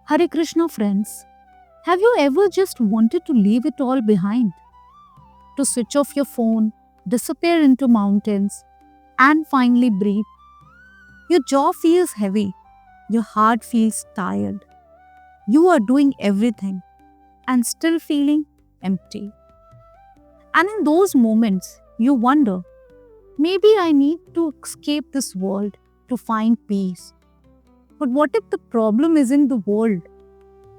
Hare Krishna friends, have you ever just wanted to leave it all behind? To switch off your phone, disappear into mountains, and finally breathe? Your jaw feels heavy, your heart feels tired. You are doing everything and still feeling empty. And in those moments, you wonder, maybe I need to escape this world to find peace. But what if the problem isn't the world?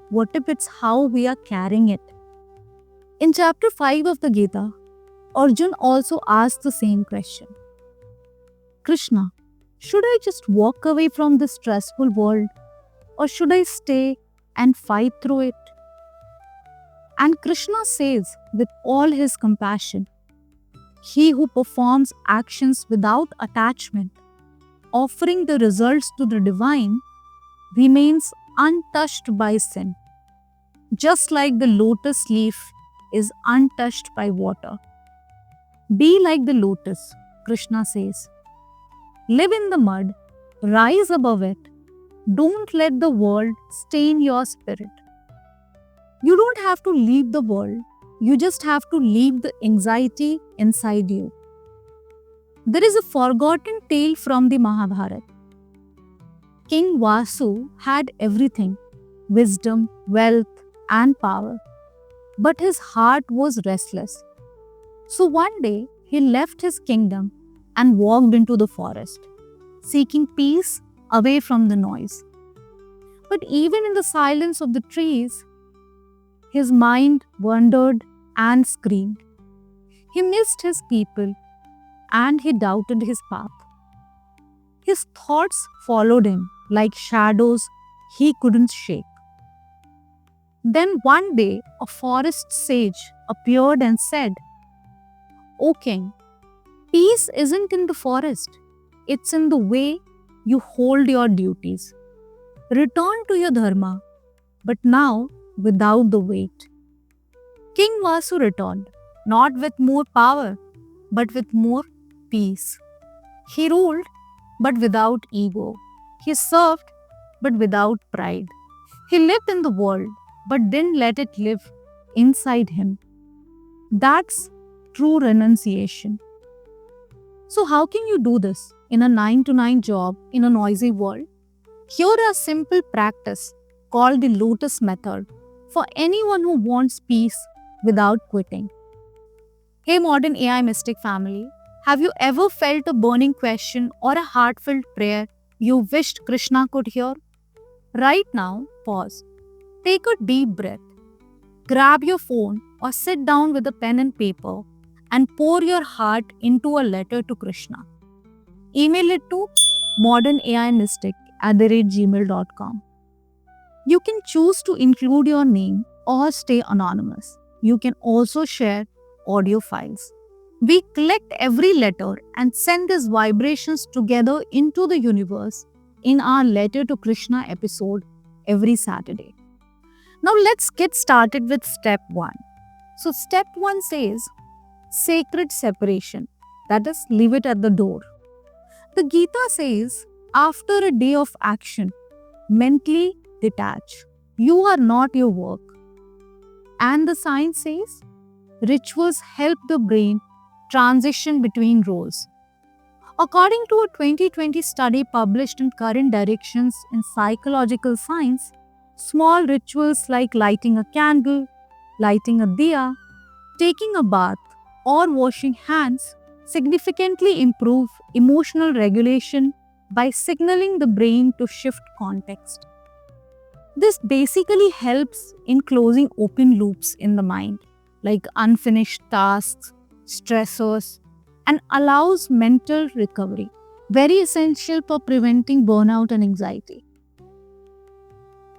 What if it's how we are carrying it? In chapter 5 of the Gita, Arjun also asked the same question. Krishna, should I just walk away from this stressful world or should I stay and fight through it? And Krishna says with all his compassion, he who performs actions without attachment, offering the results to the divine, remains untouched by sin, just like the lotus leaf is untouched by water. Be like the lotus, Krishna says. Live in the mud, rise above it. Don't let the world stain your spirit. You don't have to leave the world, you just have to leave the anxiety inside you. There is a forgotten tale from the Mahabharata. King Vasu had everything, wisdom, wealth, and power. But his heart was restless. So one day, he left his kingdom and walked into the forest, seeking peace away from the noise. But even in the silence of the trees, his mind wandered and screamed. He missed his people and he doubted his path. His thoughts followed him like shadows he couldn't shake. Then one day, a forest sage appeared and said, "O king, peace isn't in the forest, it's in the way you hold your duties. Return to your dharma, but now without the weight." King Vasu returned, not with more power, but with more peace. He ruled, but without ego. He served, but without pride. He lived in the world, but didn't let it live inside him. That's true renunciation. So, how can you do this in a 9 to 9 job in a noisy world? Here a simple practice called the Lotus Method for anyone who wants peace without quitting. Hey modern AI Mystic family, have you ever felt a burning question or a heartfelt prayer you wished Krishna could hear? Right now, pause. Take a deep breath. Grab your phone or sit down with a pen and paper and pour your heart into a letter to Krishna. Email it to modernaimystic@gmail.com. You can choose to include your name or stay anonymous. You can also share audio files. We collect every letter and send these vibrations together into the universe in our Letter to Krishna episode every Saturday. Now let's get started with step 1. So step 1 says sacred separation, that is, leave it at the door. The Gita says, after a day of action, mentally detach. You are not your work. And the science says, rituals help the brain transition between roles. According to a 2020 study published in Current Directions in Psychological Science, small rituals like lighting a candle, lighting a diya, taking a bath, or washing hands significantly improve emotional regulation by signaling the brain to shift context. This basically helps in closing open loops in the mind, like unfinished tasks, stressors, and allows mental recovery, very essential for preventing burnout and anxiety.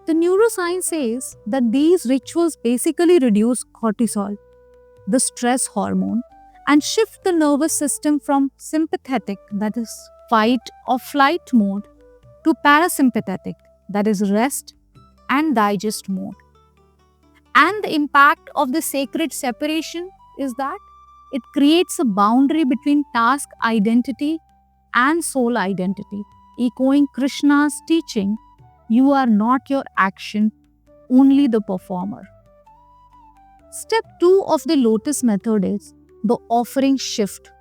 The neuroscience says that these rituals basically reduce cortisol, the stress hormone, and shift the nervous system from sympathetic, that is fight or flight mode, to parasympathetic, that is rest and digest mode. And the impact of the sacred separation is that it creates a boundary between task identity and soul identity, echoing Krishna's teaching, you are not your action, only the performer. Step 2 of the lotus method is the offering shift.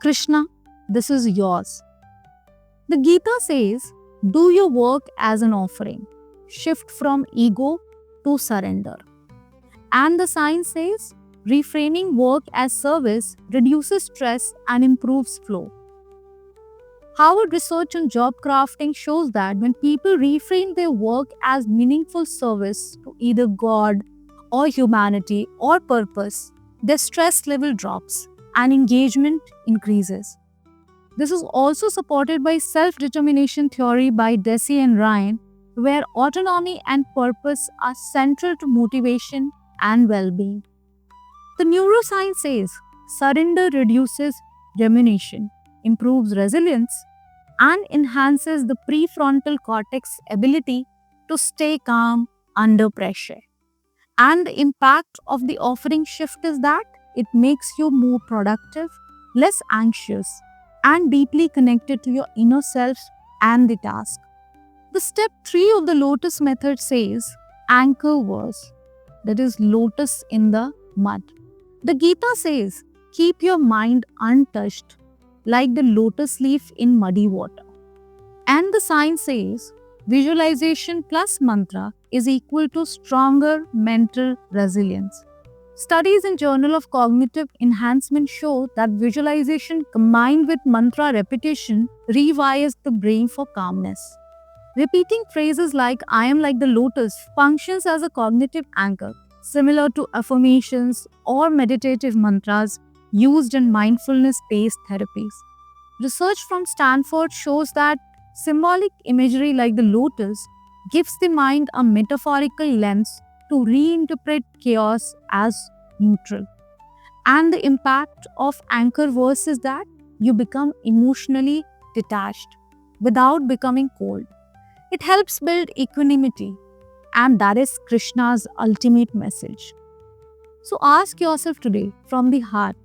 Krishna, this is yours. The Gita says, do your work as an offering. Shift from ego to surrender. And the science says, reframing work as service reduces stress and improves flow. Harvard research on job crafting shows that when people reframe their work as meaningful service to either God or humanity or purpose, their stress level drops and engagement increases. This is also supported by self-determination theory by Deci and Ryan, where autonomy and purpose are central to motivation and well-being. The neuroscience says surrender reduces rumination, improves resilience, and enhances the prefrontal cortex ability to stay calm under pressure. And the impact of the offering shift is that it makes you more productive, less anxious, and deeply connected to your inner self and the task. The step 3 of the lotus method says anchor verse, that is lotus in the mud. The Gita says, keep your mind untouched like the lotus leaf in muddy water. And the science says, visualization plus mantra is equal to stronger mental resilience. Studies in Journal of Cognitive Enhancement show that visualization combined with mantra repetition rewires the brain for calmness. Repeating phrases like I am like the lotus functions as a cognitive anchor, similar to affirmations or meditative mantras used in mindfulness-based therapies. Research from Stanford shows that symbolic imagery like the lotus gives the mind a metaphorical lens to reinterpret chaos as neutral. And the impact of anchor verse is that you become emotionally detached without becoming cold. It helps build equanimity, and that is Krishna's ultimate message. So ask yourself today from the heart,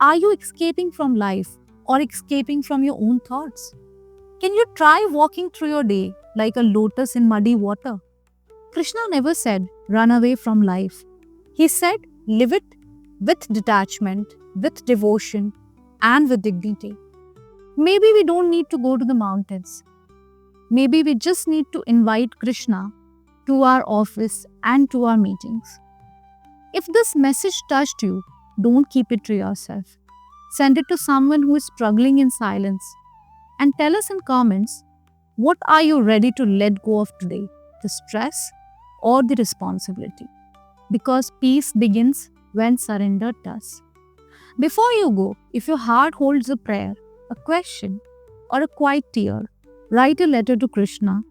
are you escaping from life or escaping from your own thoughts? Can you try walking through your day like a lotus in muddy water? Krishna never said, run away from life. He said, live it with detachment, with devotion, and with dignity. Maybe we don't need to go to the mountains. Maybe we just need to invite Krishna to our office and to our meetings. If this message touched you, don't keep it to yourself. Send it to someone who is struggling in silence. And tell us in comments, what are you ready to let go of today? The stress or the responsibility? Because peace begins when surrender does. Before you go, if your heart holds a prayer, a question, or a quiet tear, write a letter to Krishna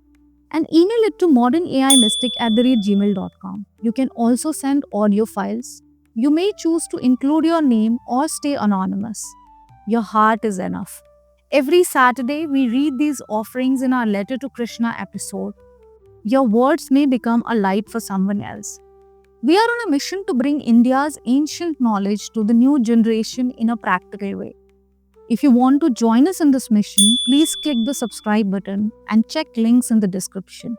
and email it to modernaimystic@gmail.com. You can also send audio files. You may choose to include your name or stay anonymous. Your heart is enough. Every Saturday, we read these offerings in our Letter to Krishna episode. Your words may become a light for someone else. We are on a mission to bring India's ancient knowledge to the new generation in a practical way. If you want to join us in this mission, please click the subscribe button and check links in the description.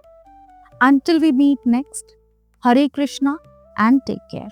Until we meet next, Hare Krishna and take care.